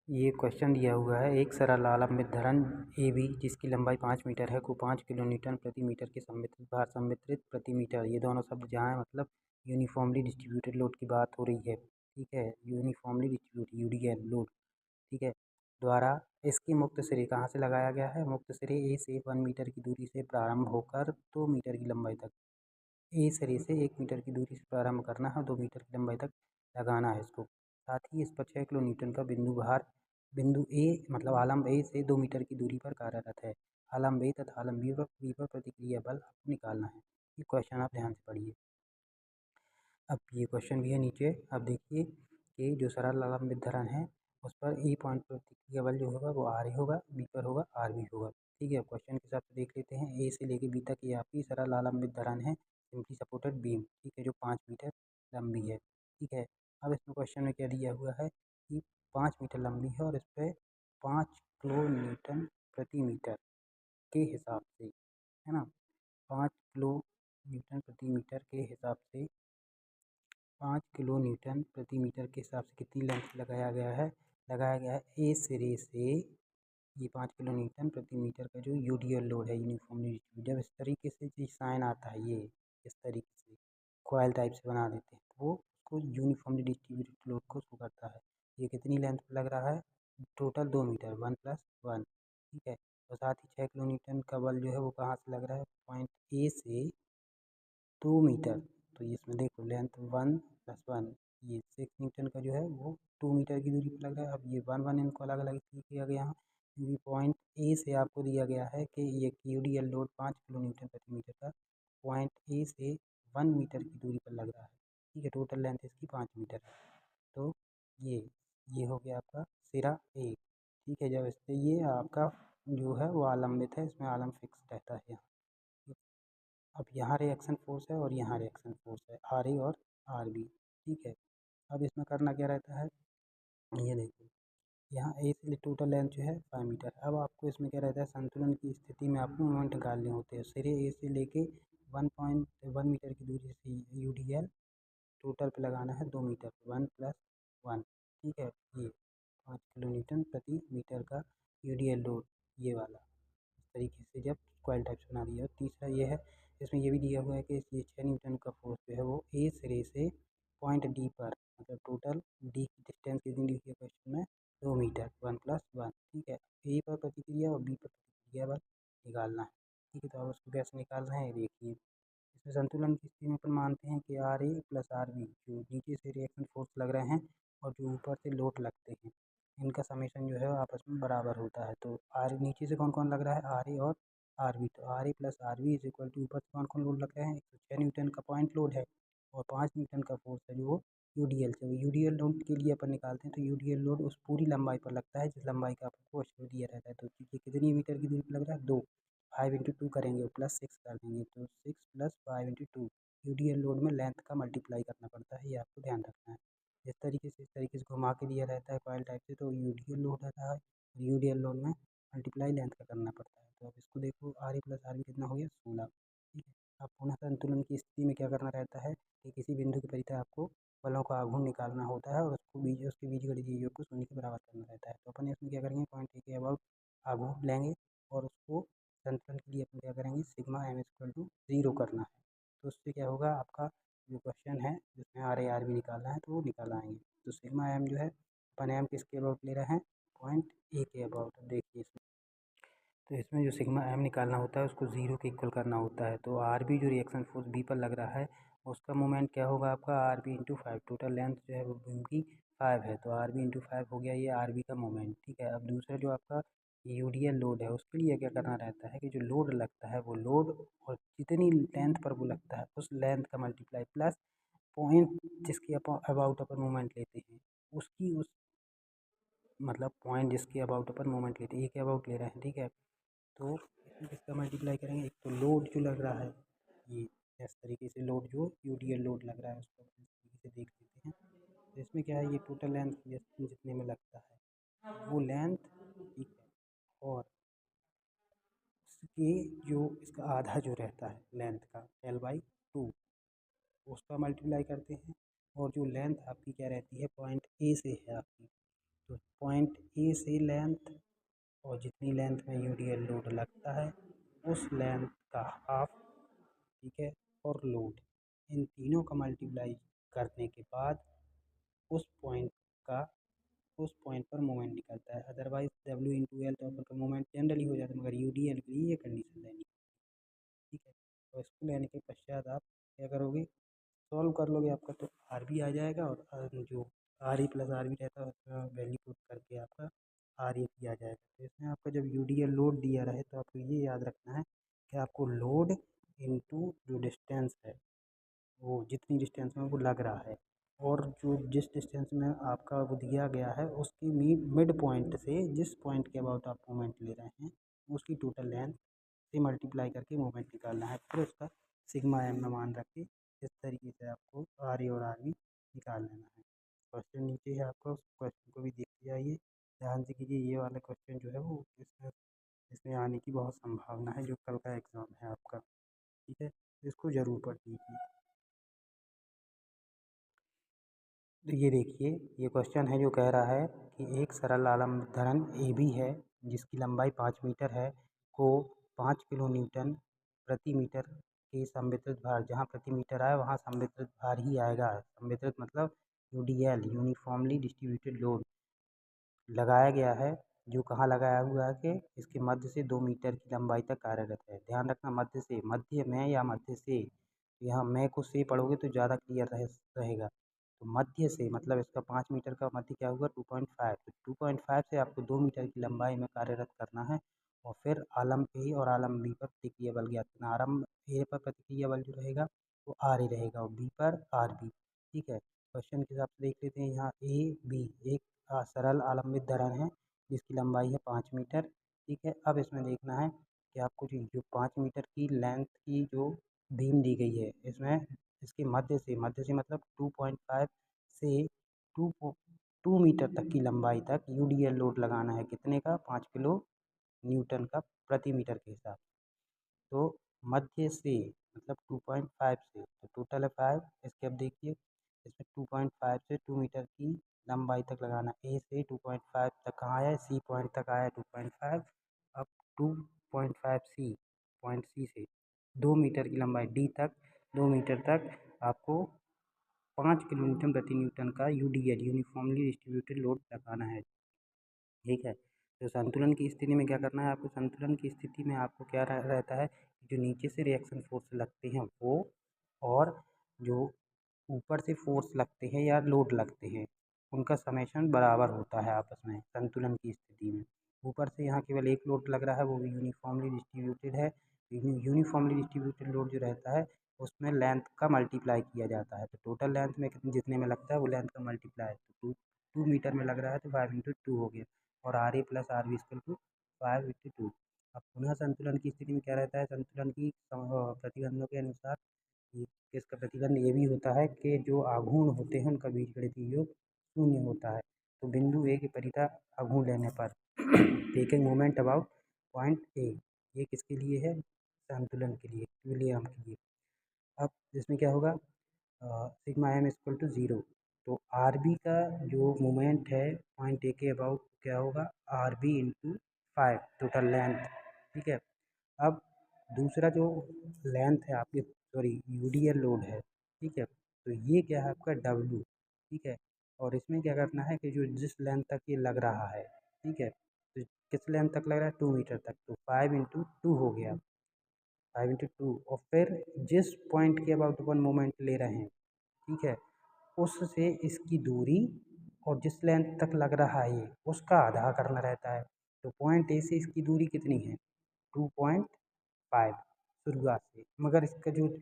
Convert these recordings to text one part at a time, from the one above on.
ये क्वेश्चन दिया हुआ है, एक सरल आलम्बित धरन AB जिसकी लंबाई 5 मीटर है को 5 किलो न्यूटन प्रति मीटर के सम्मिलित भार सम्मिलित प्रति मीटर, ये दोनों शब्द जहाँ है मतलब यूनिफॉर्मली डिस्ट्रीब्यूटेड लोड की बात हो रही है। ठीक है, यूनिफॉर्मली डिस्ट्रीब्यूटेड UDL लोड। ठीक है, द्वारा इसकी मुक्त सिरे कहाँ से लगाया गया है? मुक्त सिरे A से 1 मीटर की दूरी से प्रारंभ होकर 2 मीटर की लंबाई तक। ए सिरे से 1 मीटर की दूरी से प्रारंभ करना है, 2 मीटर की लंबाई तक लगाना है इसको। साथ ही इस पर 6 किलो न्यूटन का बिंदु भार बिंदु ए मतलब आलम्ब ए से 2 मीटर की दूरी पर कार्यरत है। आलम्ब ए तथा आलम्ब बी पर प्रतिक्रिया बल आपको निकालना है। ये क्वेश्चन आप ध्यान से पढ़िए। अब ये क्वेश्चन भी है नीचे। अब देखिए कि जो सरल आलम्बित धरन है उस पर ई पॉइंट पर प्रतिक्रिया बल जो होगा वो आर ए होगा, बी पर होगा आर बी होगा। ठीक है, क्वेश्चन के हिसाब से देख लेते हैं। ए से लेके बी तक ये आपकी सरल आलम्बित धरन है, सिंपली सपोर्टेड बीम। ठीक है, जो 5 मीटर लंबी है। ठीक है, अब इसमें क्वेश्चन में क्या दिया हुआ है कि 5 मीटर लंबी है और इस पर 5 किलो न्यूटन प्रति मीटर के हिसाब से, है ना, 5 किलो न्यूटन प्रति मीटर के हिसाब से 5 किलो न्यूटन प्रति मीटर के हिसाब से कितनी लेंथ लगाया गया है? लगाया गया है ए सिरे से ये 5 किलो न्यूटन प्रति मीटर का जो यूडीएल लोड है यूनिफॉर्मली डिस्ट्रीब्यूटेड, जब इस तरीके से जो साइन आता है ये इस तरीके से कॉयल टाइप से बना देते हैं तो वो उसको यूनिफॉर्मली डिस्ट्रीब्यूटेड लोड को शो करता है। ये कितनी लेंथ पर लग रहा है? Total 2 metre, 1+1। ठीक है, और साथ ही 6 किलो न्यूटन का बल जो है वो कहाँ से लग रहा है? पॉइंट ए से 2 मीटर। तो इसमें देखो लेंथ 1+1, ये 6 न्यूटन का जो है वो 2 मीटर की दूरी पर लग रहा है। अब ये 1 1 इनको अलग अलग इसलिए किया गया है क्योंकि पॉइंट ए से आपको दिया गया है कि ये यूडीएल लोड 5 किलो न्यूटन प्रति मीटर का पॉइंट ए से 1 मीटर की दूरी पर लग रहा है। ठीक है, टोटल लेंथ इसकी 5 मीटर है। तो ये हो गया आपका सिरा ए। ठीक है, जब इससे ये आपका जो है वो आलम्बित है, इसमें आलम फिक्स रहता है यहाँ। अब यहाँ रिएक्शन फोर्स है और यहाँ रिएक्शन फोर्स है आर ए और आर बी। ठीक है, अब इसमें करना क्या रहता है? ये देखो यहाँ ए से टोटल लेंथ जो है 5 मीटर। अब आपको इसमें क्या रहता है? संतुलन की स्थिति में आपको मोमेंट निकालने होते हैं। सिरे ए से लेके 1.1 मीटर की दूरी से यूडीएल टोटल पे लगाना है 2 मीटर, 1+1। ठीक है, ये 5 किलो न्यूटन प्रति मीटर का यूडीएल लोड ये वाला इस तरीके से जब कॉइल टाइप से बना दिया। और तीसरा ये है, इसमें ये भी दिया हुआ है कि ये 6 न्यूटन का फोर्स जो है वो ए सिरे से पॉइंट डी पर मतलब टोटल डी की डिस्टेंस कितनी दी हुई है क्वेश्चन में? 2 मीटर, 1+1। ठीक है, ए पर प्रतिक्रिया और बी पर प्रतिक्रिया बल निकालना है। ठीक है, तो अब उसको कैसे निकालना है देखिए। इसमें संतुलन की स्थिति में अपन मानते हैं कि R A plus R B जो नीचे से रिएक्शन फोर्स लग रहे हैं और जो ऊपर से लोड लगते हैं, इनका समेशन जो है आपस में बराबर होता है। तो आर नीचे से कौन कौन लग रहा है? आर ए और आर बी। तो R A plus R B is equal to ऊपर से कौन कौन लोड लग रहे हैं? 106 न्यूटन का पॉइंट लोड है और 5 न्यूटन का फोर्स है जो वो यूडीएल से। यूडीएल लोड के लिए अपन निकालते हैं तो यूडीएल लोड उस पूरी लंबाई पर लगता है जिस लंबाई का आपको क्वेश्चन दिया रहता है। तो ये कितनी मीटर की दूरी पर लग रहा है? 2। 5 × 2 करेंगे और +6 कर देंगे तो 6 + 5 × 2। यूडीएल लोड में लेंथ का मल्टीप्लाई करना पड़ता है, ये आपको ध्यान रखना है। इस तरीके से घुमा के दिया रहता है कॉइल टाइप से तो यूडीएल लोड रहता है। यूडीएल लोड में मल्टीप्लाई लेंथ का करना पड़ता है। तो अब इसको देखो R A plus R B कितना हो गया? 16। ठीक है, अब पुनः संतुलन की स्थिति में क्या करना रहता है कि किसी बिंदु के परितः आपको बलों का आघूर्ण निकालना होता है और उसके बीजगणितीय योग को शून्य के बराबर करना रहता है। तो अपन इसमें क्या करेंगे? पॉइंट ए के अबाउट आघूर्ण लेंगे और उसको संतुलन के लिए अपन क्या करेंगे? सिग्मा एम इक्वल टू 0 करना है। तो उससे क्या होगा? आपका जो क्वेश्चन है जिसमें आर ए आर बी निकालना है तो वो निकाल आएंगे। तो सिग्मा एम जो है अपन एम किसके अबाउट ले रहे हैं? पॉइंट ए के अबाउट। देखिए इसमें तो इसमें जो सिग्मा एम निकालना होता है उसको 0 के इक्वल करना होता है। तो आर बी जो रिएक्शन फोर्स बी पर लग रहा है उसका मोमेंट क्या होगा आपका? R B into 5। Total length जो है वो बीम की 5 है तो आर बी इंटू 5 हो गया ये आर बी का मोमेंट। ठीक है, अब दूसरा जो आपका यूडीएल लोड है उसके लिए क्या करना रहता है कि जो लोड लगता है वो लोड और जितनी लेंथ पर वो लगता है उस लेंथ का मल्टीप्लाई प्लस पॉइंट जिसकी अबाउट अपन मोमेंट लेते हैं उसकी उस मतलब पॉइंट जिसके अबाउट अपन मोमेंट लेते हैं, ए के अबाउट ले रहे हैं। ठीक है, तो इसमें किसका मल्टीप्लाई करेंगे? एक तो लोड जो लग रहा है ये इस तरीके से लोड जो यूडीएल लोड लग रहा है उसको इस तरीके से देख लेते हैं। तो इसमें क्या है? ये टोटल लेंथ जितने में लगता है वो लेंथ। ठीक है, और उसके जो इसका आधा जो रहता है लेंथ का L/2 उसका मल्टीप्लाई करते हैं और जो लेंथ आपकी क्या रहती है? पॉइंट ए से है आपकी तो पॉइंट ए से लेंथ और जितनी लेंथ में यूडीएल लोड लगता है उस लेंथ का हाफ, ठीक है, और लोड, इन तीनों का मल्टीप्लाई करने के बाद उस पॉइंट का उस पॉइंट पर मोमेंट निकलता है। अदरवाइज डब्ल्यू इंटू एल तो अपन का मोमेंट जनरली हो जाता है, मगर यूडीएल के लिए ये कंडीशन लेनी, ठीक है। तो इसको लेने के पश्चात आप क्या करोगे, सॉल्व कर लोगे, आपका तो आर भी आ जाएगा और जो आर ई प्लस आर भी रहता है उसका वैल्यू पुट करके आपका आर ए भी आ जाएगा। तो इसमें आपका जब यूडीएल लोड दिया रहे तो आपको ये याद रखना है कि आपको लोड इनटू जो डिस्टेंस है, वो जितनी डिस्टेंस में वो लग रहा है, और जो जिस डिस्टेंस में आपका वो दिया गया है उसकी मिड पॉइंट से जिस पॉइंट के अबाउट आप मोमेंट ले रहे हैं उसकी टोटल लेंथ से मल्टीप्लाई करके मोमेंट निकालना है। फिर उसका सिग्मा एम में मान रख के इस तरीके से आपको आर ए और आर बी निकाल लेना है। क्वेश्चन नीचे है आपका, उस क्वेश्चन को भी देखते जाइए, ध्यान से कीजिए। ये वाला क्वेश्चन जो है वो इसमें इसमें आने की बहुत संभावना है, जो कल का एग्ज़ाम है आपका, ठीक है। इसको ज़रूर पढ़ लीजिए। तो ये देखिए, ये क्वेश्चन है जो कह रहा है कि एक सरल आलम्ब धरण ए बी है जिसकी लंबाई 5 मीटर है, को 5 किलो न्यूटन प्रति मीटर के संवितरित भार, जहाँ प्रति मीटर आए वहाँ संवितरित भार ही आएगा, संवितरित मतलब यूडीएल यूनिफॉर्मली डिस्ट्रीब्यूटेड लोड लगाया गया है, जो कहाँ लगाया हुआ है कि इसके मध्य से 2 मीटर की लंबाई तक कार्यरत है। ध्यान रखना, मध्य से, मध्य में या मध्य से, यहाँ मैं को से पढ़ोगे तो ज़्यादा क्लियर रहेगा। तो मध्य से मतलब इसका 5 मीटर का मध्य क्या हुआ, 2.5, तो 2.5 से आपको 2 मीटर की लंबाई में कार्यरत करना है। और फिर आलम ए और आलम बी पर प्रतिक्रिया बल ज्ञात करना। आलम ए पर प्रतिक्रिया बल जो रहेगा वो आर ए रहेगा और बी पर आर बी, ठीक है। क्वेश्चन के हिसाब से देख लेते हैं, यहाँ ए बी एक सरल आलम्बित धरण है जिसकी लंबाई है 5 मीटर, ठीक है। अब इसमें देखना है कि आपको जो 5 मीटर की लेंथ की जो बीम दी गई है, इसमें इसके मध्य से मतलब 2.5 से टू 2 मीटर तक की लंबाई तक यूडीएल लोड लगाना है, कितने का, 5 किलो न्यूटन का प्रति मीटर के हिसाब। तो मध्य से मतलब 2.5 से, तो टोटल है 5। इसके अब देखिए, इसमें 2.5 से 2 मीटर की लंबाई तक लगाना, ए से 2.5 तक कहाँ आया है, सी पॉइंट तक आया है 2.5। अब 2.5 सी पॉइंट सी से 2 मीटर की लंबाई डी तक, 2 मीटर तक आपको 5 किलो न्यूटन प्रति न्यूटन का यूडीएल यूनिफॉर्मली डिस्ट्रीब्यूटेड लोड लगाना है, ठीक है। तो संतुलन की स्थिति में क्या करना है आपको, संतुलन की स्थिति में आपको क्या रहता है, जो नीचे से रिएक्शन फोर्स लगते हैं वो, और जो ऊपर से फोर्स लगते हैं या लोड लगते हैं उनका समेशन बराबर होता है आपस में संतुलन की स्थिति में। ऊपर से यहाँ केवल एक लोड लग रहा है, वो भी यूनिफॉर्मली डिस्ट्रीब्यूटेड है। यूनिफॉर्मली डिस्ट्रीब्यूटेड लोड जो रहता है उसमें लेंथ का मल्टीप्लाई किया जाता है, तो टोटल लेंथ में जितने में लगता है वो लेंथ का मल्टीप्लाई, तो 2 मीटर में लग रहा है तो 5 × 2 हो गया, और R A plus R B equal to 5/2। अब पुनः संतुलन की स्थिति में क्या रहता है, संतुलन की प्रतिबंधों के अनुसार इसका प्रतिबंध ये भी होता है कि जो आघूर्ण होते हैं उनका बीजगणितीय योग शून्य होता है। तो बिंदु ए के परितः आघूर्ण लेने पर taking moment about point A, ये किसके लिए है, संतुलन के लिए, इक्विलिब्रियम के लिए। अब इसमें क्या होगा, सिग्मा एम इक्वल टू 0, तो आर बी का जो मोमेंट है पॉइंट ए के अबाउट क्या होगा, R B into 5 total length, ठीक है। अब दूसरा जो लेंथ है आपकी, सॉरी यूडीएल लोड है, ठीक है, तो ये क्या है आपका डब्लू, ठीक है। और इसमें क्या करना है कि जो जिस लेंथ तक ये लग रहा है, ठीक है, तो किस लेंथ तक लग रहा है, 2 मीटर तक, तो 5 × 2 हो गया, 5 × 2, और फिर जिस पॉइंट के अबाउट अपन मोमेंट ले रहे हैं, ठीक है, उससे इसकी दूरी और जिस लेंथ तक लग रहा है ये उसका आधा करना रहता है। तो पॉइंट ए से इसकी दूरी कितनी है, 2.5 शुरुआत से, मगर इसका जो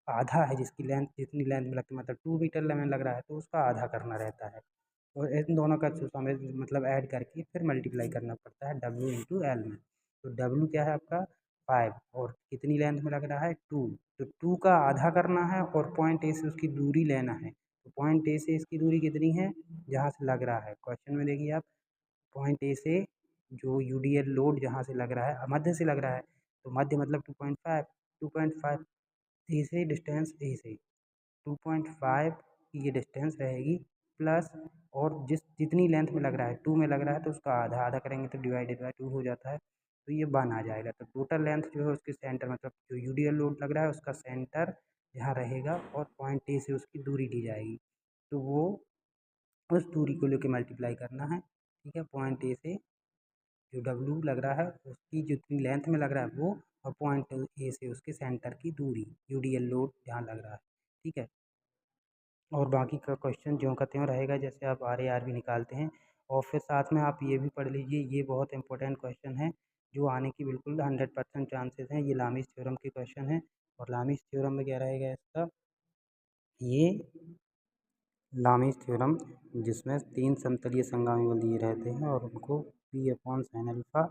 आधा है, जिसकी लेंथ जितनी लेंथ में लगती है मतलब 2 मीटर में लग रहा है तो उसका आधा करना रहता है। और इन दोनों का जो समय मतलब ऐड करके फिर मल्टीप्लाई करना पड़ता है डब्ल्यू इंटू एल में। तो डब्ल्यू क्या है आपका 5, और कितनी लेंथ में लग रहा है 2, तो 2 का आधा करना है और पॉइंट ए से उसकी दूरी लेना है। तो पॉइंट ए से इसकी दूरी कितनी है, जहाँ से लग रहा है, क्वेश्चन में देखिए आप, पॉइंट ए से जो यूडीएल लोड जहाँ से लग रहा है, मध्य से लग रहा है, तो मध्य मतलब 2.5, 2.5 ए से डिस्टेंस, ए से 2.5 की ये डिस्टेंस रहेगी प्लस और जितनी लेंथ में लग रहा है 2 में लग रहा है तो उसका आधा आधा करेंगे तो डिवाइडेड बाय 2 हो जाता है, तो ये 1 आ जाएगा। तो टोटल लेंथ जो है उसके सेंटर मतलब जो यूडीएल लोड लग रहा है उसका सेंटर यहाँ रहेगा और पॉइंट ए से उसकी दूरी दी जाएगी, तो वो उस दूरी को लेके मल्टीप्लाई करना है, ठीक है। पॉइंट ए से जो डब्लू लग रहा है उसकी जितनी लेंथ में लग रहा है वो, और पॉइंट ए से उसके सेंटर की दूरी, यूडीएल लोड जहाँ लग रहा है, ठीक है। और बाकी का क्वेश्चन ज्यों का त्यों रहेगा, जैसे आप आर ए आर भी निकालते हैं। और फिर साथ में आप ये भी पढ़ लीजिए, ये बहुत इंपॉर्टेंट क्वेश्चन है जो आने की बिल्कुल 100% चांसेस हैं। ये लामिस थ्योरम के क्वेश्चन है, और लामिस थ्योरम में क्या रहेगा इसका, ये लामिस थ्योरम जिसमें 3 समतलीय संगामी बल दिए रहते हैं और उनको P upon sine alpha,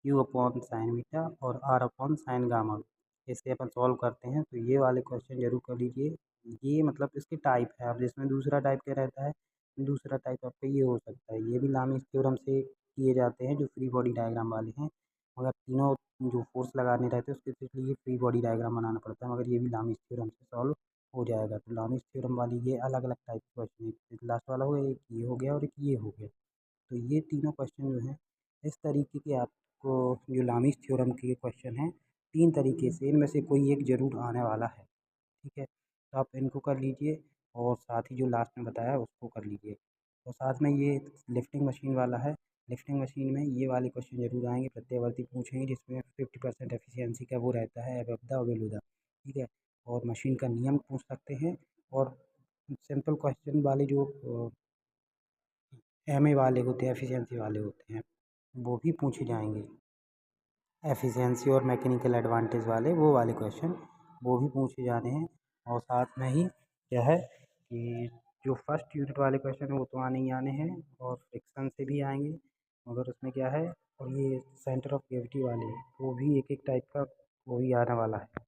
Q upon sine beta और आर अपॉन साइन गामा, इसे अपन सॉल्व करते हैं। तो ये वाले क्वेश्चन जरूर कर लीजिए। ये मतलब इसके टाइप है, अब जिसमें दूसरा टाइप क्या रहता है, दूसरा टाइप आपका ये हो सकता है, ये भी लामिस थ्योरम से किए जाते हैं जो फ्री बॉडी डायग्राम वाले हैं, मगर तीनों जो फोर्स लगाने रहते हैं उसके लिए फ्री बॉडी डायग्राम बनाना पड़ता है, मगर ये भी लामिस थ्योरम से सॉल्व हो जाएगा। तो लामिस थ्योरम वाली ये अलग अलग टाइप के क्वेश्चन, एक लास्ट वाला हो गया, एक ये हो गया और एक ये हो गया। तो ये तीनों क्वेश्चन जो हैं इस तरीके के आपको, जो लामिस थ्योरम के क्वेश्चन हैं 3 तरीके से इनमें से कोई एक ज़रूर आने वाला है, ठीक है। तो आप इनको कर लीजिए और साथ ही जो लास्ट में बताया उसको कर लीजिए। और साथ में ये लिफ्टिंग मशीन वाला है, लिफ्टिंग मशीन में ये वाले क्वेश्चन ज़रूर आएंगे, प्रत्यावर्ती पूछेंगे जिसमें 50% एफिशिएंसी का वो रहता है, एबव द और बिलो द, ठीक है। और मशीन का नियम पूछ सकते हैं, और सिंपल क्वेश्चन वाले जो एम ए वाले होते हैं, एफिशिएंसी वाले होते हैं, वो भी पूछे जाएंगे। एफिशिएंसी और मैकेनिकल एडवांटेज वाले वो वाले क्वेश्चन वो भी पूछे जाने हैं। और साथ में ही क्या है कि जो फर्स्ट यूनिट वाले क्वेश्चन हैं वो तो आने ही आने हैं, और फ्रिक्शन से भी आएंगे, मगर उसमें क्या है, और ये सेंटर ऑफ ग्रेविटी वाले वो भी एक एक टाइप का वो ही आने वाला है।